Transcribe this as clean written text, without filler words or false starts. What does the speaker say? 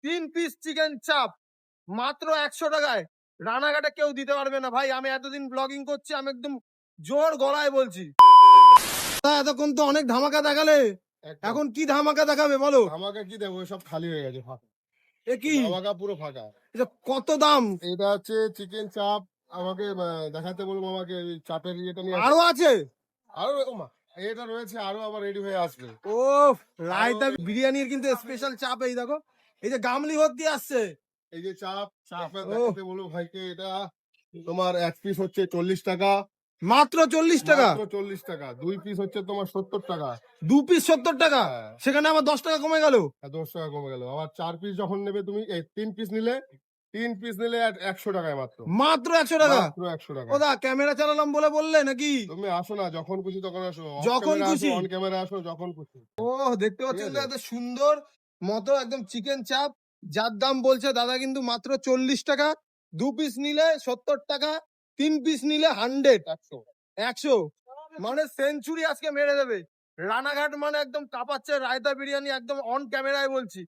3 piece chicken চাপ মাত্র 100 টাকায় রানাঘাটে কেউ দিতে পারবে না ভাই। আমি এতদিন ব্লগিং করছি, আমি একদম জোর গলায় বলছি। তা এতক্ষণ তো অনেক ধামাকা দেখালে, এখন কি ধামাকা দেখাবে বলো? আমাকে কি দেবো, সব খালি হয়ে গেছে, ফাঁকা। এ কি ধামাকা পুরো ফাঁকা। এটা কত দাম? এটা হচ্ছে চিকেন চাপ। আমাকে দেখাতে বলবো, আমাকে এই চাপের ইয়েটা নিয়ে আরো আছে? আরো ওমা, এটা রয়েছে, আরো আবার রেডি হয়ে আসবে। ও রায়তা বিরিয়ানির কিন্তু স্পেশাল চাপ, এই দেখো, এই যে গামলি ভর্তি আসছে। এই যে চাপ ও দেখাতে বলবো ভাইকে। এটা তোমার 1 পিস হচ্ছে 40 টাকা, মাত্র 40 টাকা। মাত্র 40 টাকা। 2 পিস হচ্ছে তোমার 70 টাকা। 2 পিস 70 টাকা, হ্যাঁ, সেখানে আমার 10 টাকা কমে গেল। 10 টাকা কমে গেল। আবার 4 পিস যখন নেবে তুমি, এই 3 পিস নিলে, 3 পিস নিলে 100 টাকায় মাত্র, মাত্র 100 টাকা। মাত্র 100 টাকা। ও দা ক্যামেরা চালালাম বলে বললে নাকি? তুমি আসো না, যখন খুশি তখন আসো, যখন খুশি। অন ক্যামেরা আসো, যখন খুশি। ও দেখতে পাচ্ছেন তো এত সুন্দর মতো একদম চিকেন চাপ, যার দাম বলছে দাদা কিন্তু মাত্র 40 টাকা। 2 পিস নিলে 70 টাকা, 3 পিস নিলে 100। মানে সেঞ্চুরি আজকে মেরে দেবে। রানাঘাট মানে একদম কাঁপাচ্ছে রায়তা বিরিয়ানি, একদম অন ক্যামেরায় বলছি।